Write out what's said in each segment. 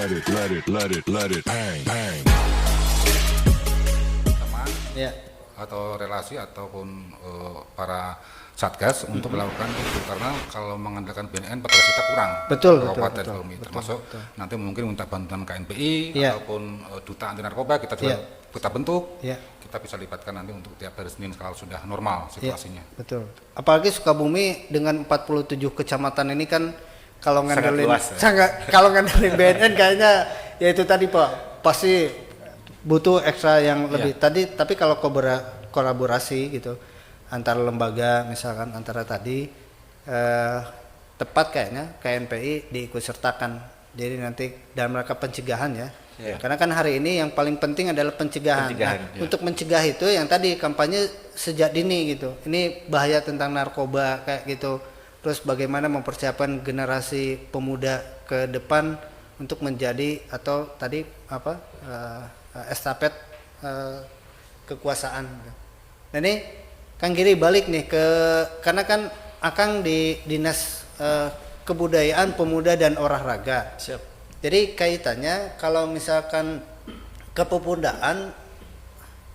let it bang, bang. Teman Ya, atau relasi ataupun para satgas untuk melakukan itu, karena kalau mengandalkan BNN petugas kita kurang. Betul, Kabupaten betul, Sukabumi, betul, termasuk betul. nanti mungkin minta bantuan KNPI Iya. ataupun duta anti narkoba kita juga Iya. kita bentuk. ya, Kita bisa libatkan nanti untuk tiap hari Senin kalau sudah normal ya, situasinya. betul. Apalagi Sukabumi dengan 47 kecamatan ini kan kalau Sangat ngandelin luas, ya. kalau ngandelin BNN kayaknya ya itu tadi Pak, pasti butuh ekstra yang lebih. Tapi kalau kolaborasi gitu antara lembaga, misalkan antara tadi tepat kayaknya KNPI diikutsertakan. Jadi nanti dalam rangka pencegahan ya. Ya. Karena kan hari ini yang paling penting adalah pencegahan. Nah, untuk mencegah itu yang tadi kampanye sejak dini gitu. Ini bahaya tentang narkoba kayak gitu. Terus bagaimana mempersiapkan generasi pemuda ke depan untuk menjadi atau tadi apa estafet kekuasaan. Nah ini Kang Giri balik nih karena kan Akang di Dinas Kebudayaan Pemuda dan Olahraga. Siap. Jadi kaitannya kalau misalkan kepemudaan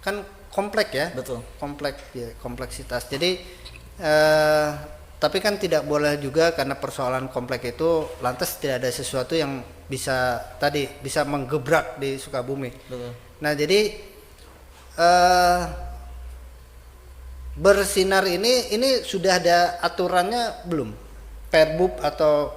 kan kompleks ya. Betul. Kompleks ya, kompleksitas. Jadi tapi kan tidak boleh juga karena persoalan kompleks itu lantas tidak ada sesuatu yang bisa menggebrak di Sukabumi. Betul. Nah, jadi bersinar ini sudah ada aturannya belum? Perbub atau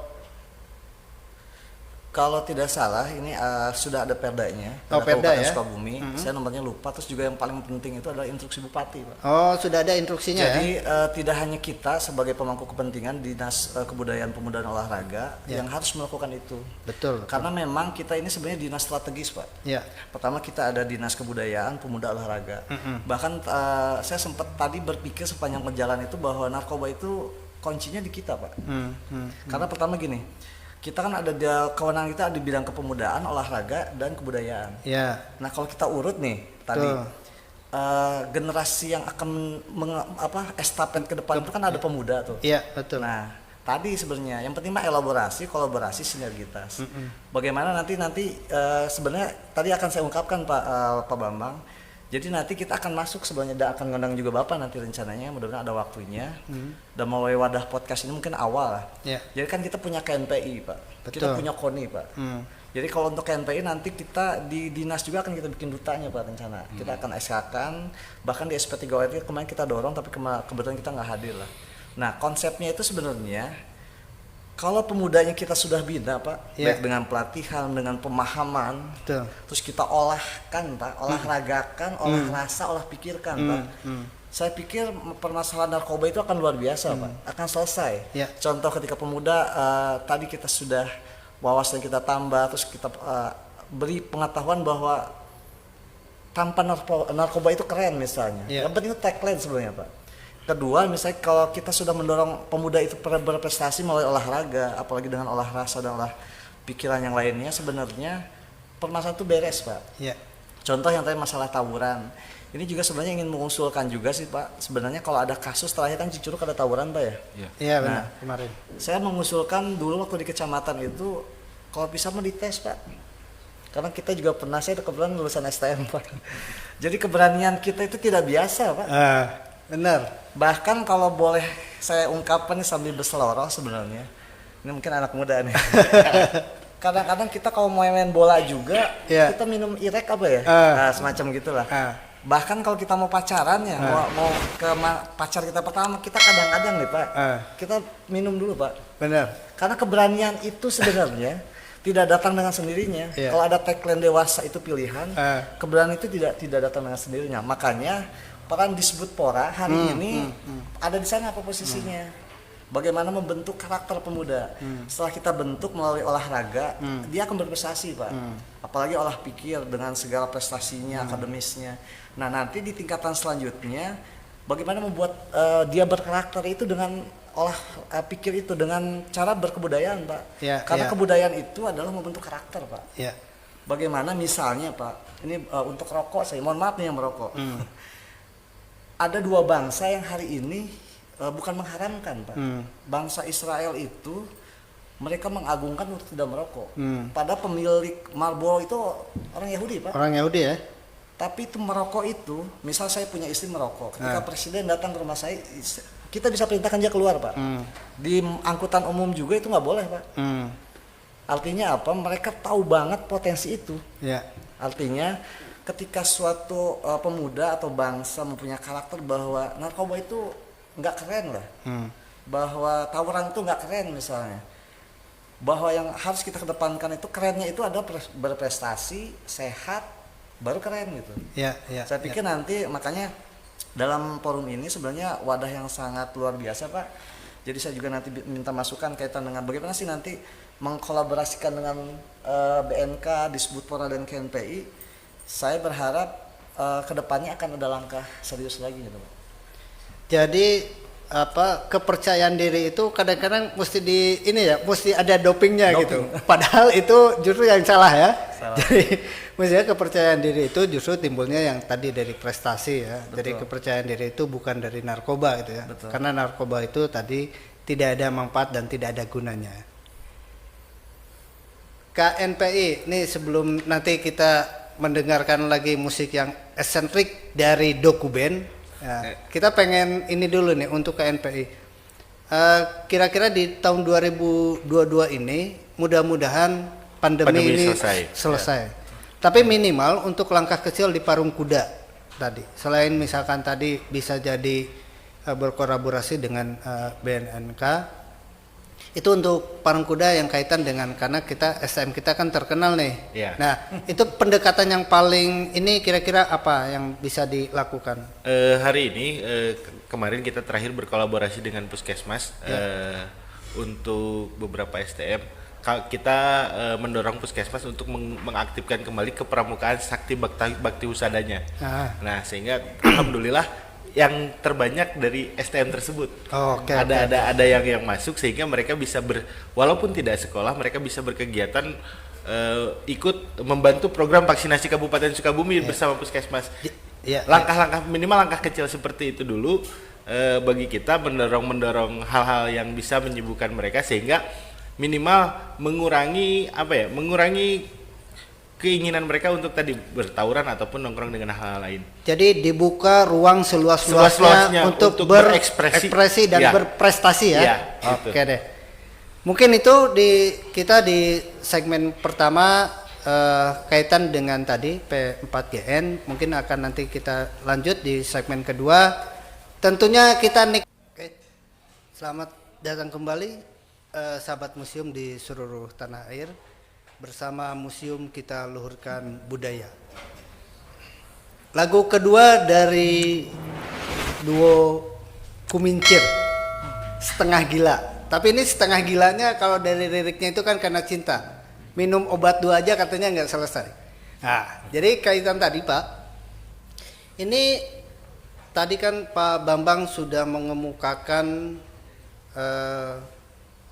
Kalau tidak salah ini sudah ada perdanya. Perda Kabupaten ya? Sukabumi. Saya nomornya lupa. Terus juga yang paling penting itu adalah instruksi bupati, Pak. Oh, sudah ada instruksinya Jadi ya? tidak hanya kita sebagai pemangku kepentingan Dinas Kebudayaan Pemuda dan Olahraga yang harus melakukan itu. Betul. Karena memang kita ini sebenarnya dinas strategis, Pak. Ya. Pertama kita ada Dinas Kebudayaan Pemuda Olahraga. Bahkan saya sempat tadi berpikir sepanjang perjalanan itu bahwa narkoba itu kuncinya di kita, Pak. Karena pertama gini, kita kan ada kewenangan kita di bidang kepemudaan, olahraga, dan kebudayaan. Ya. Nah kalau kita urut nih tadi generasi yang akan estafet ke depan itu kan ada pemuda tuh. Iya, betul. Nah tadi sebenarnya yang penting mah elaborasi, kolaborasi, sinergitas. Bagaimana nanti sebenarnya tadi akan saya ungkapkan Pak Bambang. Jadi nanti kita akan masuk sebenarnya akan ngundang juga Bapak nanti rencananya, mudah-mudahan ada waktunya. Dan melalui wadah podcast ini mungkin awal lah. Ya. Jadi kan kita punya KNPI, Pak. Betul. Kita punya KONI, Pak. Jadi kalau untuk KNPI nanti kita di dinas juga akan kita bikin dutanya, Pak, rencana. Kita akan SK-kan, bahkan di SP3ORT kemarin kita dorong tapi kebetulan kita nggak hadir lah. Nah, konsepnya itu sebenarnya kalau pemudanya kita sudah bina, Pak, baik dengan pelatihan, dengan pemahaman, Betul. terus kita olahkan, Pak, olahragakan, olah rasa, olah pikirkan, Pak. Saya pikir permasalahan narkoba itu akan luar biasa, Pak, akan selesai. Ya. Contoh ketika pemuda tadi kita sudah wawasan kita tambah, terus kita beri pengetahuan bahwa tanpa narkoba itu keren misalnya. Ya. Yang penting itu tagline sebenarnya, Pak. Kedua, misalnya kalau kita sudah mendorong pemuda itu berprestasi melalui olahraga, apalagi dengan olah rasa dan olah pikiran yang lainnya, sebenarnya permasalahan itu beres, Pak. Ya. Contoh yang tadi masalah tawuran. Ini juga sebenarnya ingin mengusulkan juga sih, Pak. Sebenarnya kalau ada kasus terakhir kan Cicurug ada tawuran, Pak ya. Iya, benar. Nah, Kemarin. Saya mengusulkan dulu waktu di kecamatan itu kalau bisa mau dites, Pak. Karena kita juga pernah, saya kebetulan lulusan STM, Pak. Jadi keberanian kita itu tidak biasa, Pak. Benar. Bahkan kalau boleh saya ungkapkan nih sambil berseloroh sebenarnya, ini mungkin anak muda nih. Kadang-kadang kita kalau mau main bola juga, kita minum irek apa ya, nah, semacam gitulah. Bahkan kalau kita mau pacaran ya, mau ke pacar kita pertama, kita kadang-kadang nih Pak, kita minum dulu Pak. Benar. Karena keberanian itu sebenarnya tidak datang dengan sendirinya. Kalau ada tagline dewasa itu pilihan, keberanian itu tidak datang dengan sendirinya. Makanya peran disebut Pora hari ini ada di sana apa posisinya? Bagaimana membentuk karakter pemuda? Setelah kita bentuk melalui olahraga, dia akan berprestasi, Pak. Apalagi olah pikir dengan segala prestasinya, akademisnya. Nah, nanti di tingkatan selanjutnya, bagaimana membuat dia berkarakter itu dengan olah pikir itu dengan cara berkebudayaan, Pak. Karena kebudayaan itu adalah membentuk karakter, Pak. Bagaimana misalnya, Pak? Ini untuk rokok, saya mohon maaf nih yang merokok. Ada dua bangsa yang hari ini bukan mengharamkan, Pak. Bangsa Israel itu mereka mengagungkan untuk tidak merokok. Padahal pemilik Marlboro itu orang Yahudi, Pak. Orang Yahudi ya. Tapi itu merokok itu, misal saya punya istri merokok, ketika presiden datang ke rumah saya, kita bisa perintahkan dia keluar, Pak. Di angkutan umum juga itu nggak boleh, Pak. Artinya apa? Mereka tahu banget potensi itu. Ya. Artinya ketika suatu pemuda atau bangsa mempunyai karakter bahwa narkoba itu nggak keren lah, bahwa tawuran itu nggak keren misalnya, bahwa yang harus kita kedepankan itu kerennya itu ada berprestasi, sehat, baru keren gitu. Ya, ya. Saya pikir nanti makanya dalam forum ini sebenarnya wadah yang sangat luar biasa, Pak. Jadi saya juga nanti minta masukan kaitan dengan bagaimana sih nanti mengkolaborasikan dengan BNK, Disbudpora dan KNPI. Saya berharap kedepannya akan ada langkah serius lagi gitu, Pak. Jadi kepercayaan diri itu kadang-kadang mesti ada dopingnya gitu. Padahal itu justru yang salah ya. Jadi mestinya kepercayaan diri itu justru timbulnya yang tadi dari prestasi ya. Betul. Jadi kepercayaan diri itu bukan dari narkoba gitu ya. Betul. Karena narkoba itu tadi tidak ada manfaat dan tidak ada gunanya. KNPI nih sebelum nanti kita mendengarkan lagi musik yang eksentrik dari Doku Band. Ya, kita pengen ini dulu nih untuk KNPI. Kira-kira di tahun 2022 ini mudah-mudahan pandemi ini selesai. Ya. Tapi minimal untuk langkah kecil di Parung Kuda tadi. Selain misalkan tadi bisa jadi berkolaborasi dengan BNNK. Itu untuk Parung Kuda yang kaitan dengan karena kita STM kita kan terkenal nih. Yeah. Nah, itu pendekatan yang paling ini kira-kira apa yang bisa dilakukan? Hari ini kemarin kita terakhir berkolaborasi dengan Puskesmas untuk beberapa STM. Kita mendorong Puskesmas untuk mengaktifkan kembali kepramukaan sakti bakti usadanya. Nah, sehingga alhamdulillah yang terbanyak dari STM tersebut. Ada yang masuk sehingga mereka bisa walaupun tidak sekolah mereka bisa berkegiatan ikut membantu program vaksinasi Kabupaten Sukabumi bersama Puskesmas. Langkah-langkah minimal langkah kecil seperti itu dulu bagi kita mendorong hal-hal yang bisa menyibukkan mereka sehingga minimal mengurangi keinginan mereka untuk tadi bertauran ataupun nongkrong dengan hal-hal lain. Jadi dibuka ruang seluas-luasnya untuk berekspresi dan berprestasi ya. Oke deh. Mungkin itu kita di segmen pertama kaitan dengan tadi P4GN. Mungkin akan nanti kita lanjut di segmen kedua. Tentunya kita selamat datang kembali sahabat museum di seluruh tanah air. Bersama museum kita luhurkan budaya. Lagu kedua dari duo Kumincir, Setengah Gila. Tapi ini setengah gilanya kalau dari liriknya itu kan karena cinta. Minum obat 2 aja katanya nggak selesai. Nah, jadi kaitan tadi Pak. Ini tadi kan Pak Bambang sudah mengemukakan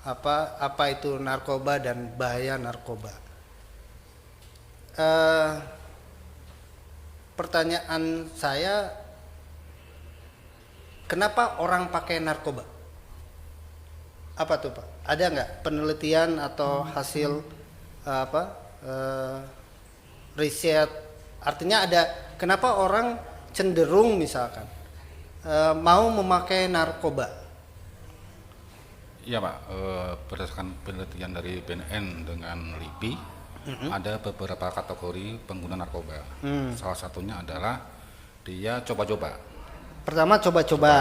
apa itu narkoba dan bahaya narkoba. Pertanyaan saya, kenapa orang pakai narkoba? Apa tuh Pak? Ada nggak penelitian atau hasil riset? Artinya ada kenapa orang cenderung misalkan mau memakai narkoba? Iya Pak, berdasarkan penelitian dari BNN dengan LIPI, ada beberapa kategori pengguna narkoba. Salah satunya adalah dia coba-coba. Pertama coba-coba,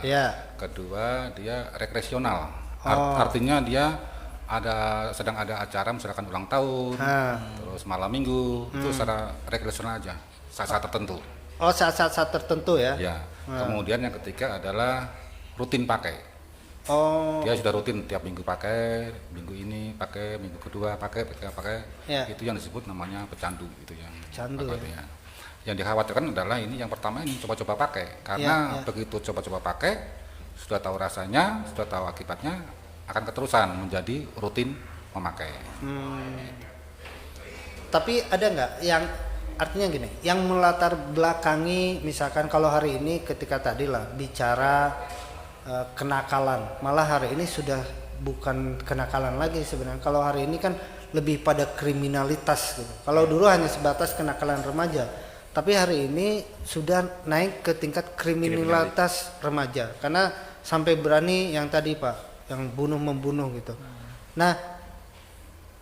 ya. Kedua dia rekreasional, artinya dia sedang ada acara misalkan ulang tahun, terus malam minggu, itu secara rekreasional aja, saat-saat tertentu. Oh, saat-saat tertentu ya? Ya. Kemudian yang ketiga adalah rutin pakai. Dia sudah rutin tiap minggu pakai, minggu ini pakai, minggu kedua pakai. Ya. Itu yang disebut namanya pecandu itu yang. Pecandu. Ya. Yang dikhawatirkan adalah ini yang pertama ini coba-coba pakai, karena begitu coba-coba pakai sudah tahu rasanya, sudah tahu akibatnya akan keterusan menjadi rutin memakai. Tapi ada nggak yang artinya gini, yang melatar belakangi misalkan kalau hari ini ketika tadi lah bicara kenakalan, malah hari ini sudah bukan kenakalan lagi sebenarnya. Kalau hari ini kan lebih pada kriminalitas gitu. Kalau dulu hanya sebatas kenakalan remaja, tapi hari ini sudah naik ke tingkat kriminalitas remaja karena sampai berani yang tadi Pak, yang bunuh-membunuh gitu. Nah,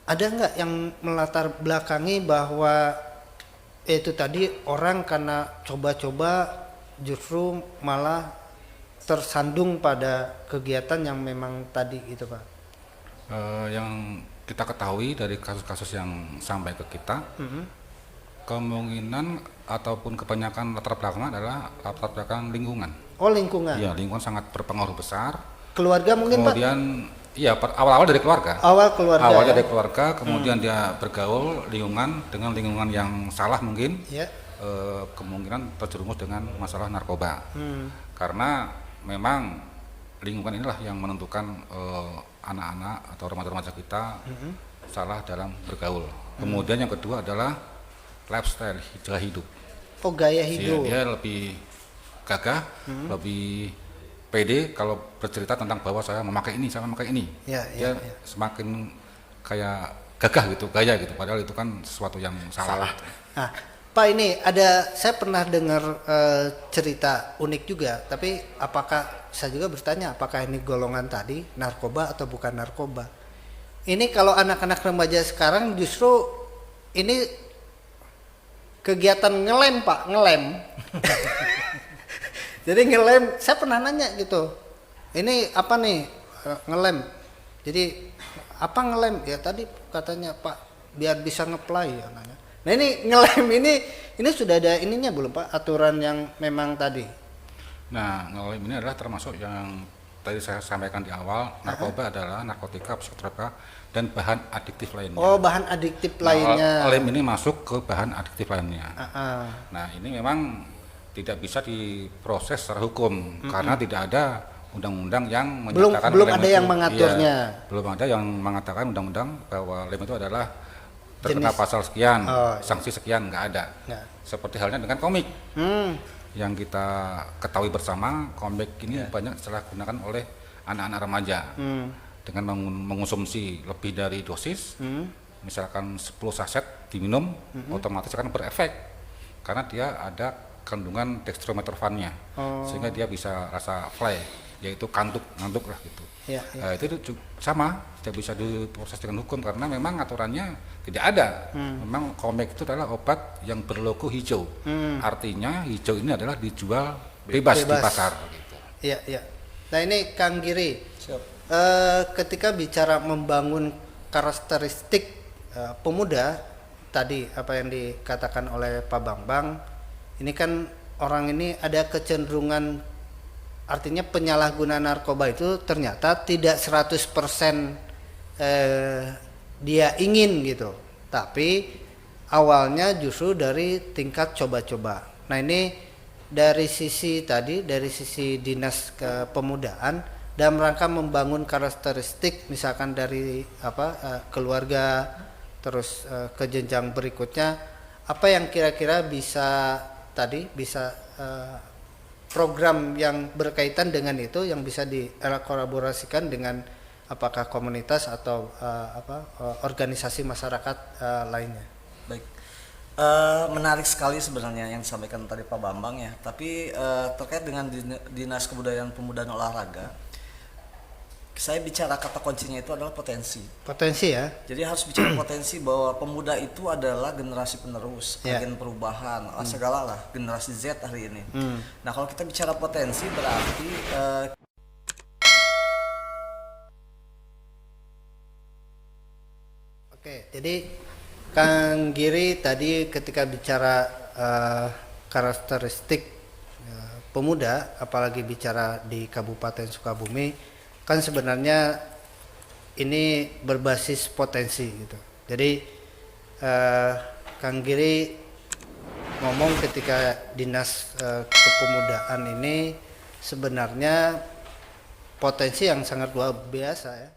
ada nggak yang melatar belakangi bahwa itu tadi orang karena coba-coba justru malah tersandung pada kegiatan yang memang tadi itu Pak? Yang kita ketahui dari kasus-kasus yang sampai ke kita, kemungkinan ataupun kebanyakan latar belakangnya adalah latar belakang lingkungan. Oh, lingkungan. Iya, lingkungan sangat berpengaruh besar. Keluarga mungkin kemudian, Pak? Iya, awal-awal dari keluarga. Awalnya dari keluarga, kemudian dia bergaul lingkungan dengan lingkungan yang salah mungkin. Yeah. Kemungkinan terjerumus dengan masalah narkoba. Karena memang lingkungan inilah yang menentukan anak-anak atau remaja-remaja kita salah dalam bergaul. Kemudian yang kedua adalah lifestyle, gaya hidup. Oh, gaya hidup. Dia lebih gagah, lebih pede kalau bercerita tentang bahwa saya memakai ini, saya memakai ini. Dia semakin kayak gagah gitu, gaya gitu. Padahal itu kan sesuatu yang salah. Nah, Pak, ini saya pernah dengar cerita unik juga. Tapi saya juga bertanya apakah ini golongan tadi narkoba atau bukan narkoba? Ini kalau anak-anak remaja sekarang justru ini kegiatan ngelem Pak, ngelem. Jadi ngelem, saya pernah nanya gitu. Ini apa nih ngelem? Jadi apa ngelem? Ya tadi katanya Pak biar bisa ngeplay ya nanya. Nah ini ngelem ini sudah ada ininya belum Pak, aturan yang memang tadi? Nah, ngelem ini adalah termasuk yang tadi saya sampaikan di awal, narkoba adalah narkotika, psikotropika, dan bahan adiktif lainnya. Oh, bahan adiktif lainnya. Ngelem ini masuk ke bahan adiktif lainnya. Nah, ini memang tidak bisa diproses secara hukum karena tidak ada undang-undang yang menyatakan belum ada yang mengaturnya. Belum ada yang mengatakan undang-undang bahwa lem itu adalah terkena pasal sekian, sanksi sekian, nggak ada. Nah. Seperti halnya dengan komik. Yang kita ketahui bersama, komik ini banyak disalahgunakan oleh anak-anak remaja dengan mengonsumsi lebih dari dosis, misalkan 10 saset diminum, otomatis akan berefek karena dia ada kandungan dextrometorphannya, sehingga dia bisa rasa fly, yaitu ngantuk lah gitu. Nah, itu sama, tidak bisa diproses dengan hukum karena memang aturannya tidak ada. Memang komik itu adalah obat yang berlogo hijau, artinya hijau ini adalah dijual bebas di pasar. Gitu. Iya. Nah ini Kang Giri, ketika bicara membangun karakteristik pemuda tadi apa yang dikatakan oleh Pak Bambang, ini kan orang ini ada kecenderungan, artinya penyalahgunaan narkoba itu ternyata tidak 100% dia ingin gitu, tapi awalnya justru dari tingkat coba-coba. Nah ini dari sisi dinas kepemudaan dalam rangka membangun karakteristik misalkan dari keluarga terus ke jenjang berikutnya, apa yang kira-kira bisa program yang berkaitan dengan itu yang bisa dikolaborasikan dengan apakah komunitas atau organisasi masyarakat lainnya. Baik, menarik sekali sebenarnya yang disampaikan tadi Pak Bambang ya. Tapi terkait dengan Dinas Kebudayaan Pemuda dan Olahraga, saya bicara kata kuncinya itu adalah potensi. Potensi ya. Jadi harus bicara potensi bahwa pemuda itu adalah generasi penerus, agen perubahan, segala lah, generasi Z hari ini. Nah kalau kita bicara potensi berarti Oke, jadi Kang Giri tadi ketika bicara karakteristik pemuda, apalagi bicara di Kabupaten Sukabumi, kan sebenarnya ini berbasis potensi gitu. Jadi Kang Giri ngomong ketika dinas kepemudaan ini sebenarnya potensi yang sangat luar biasa ya.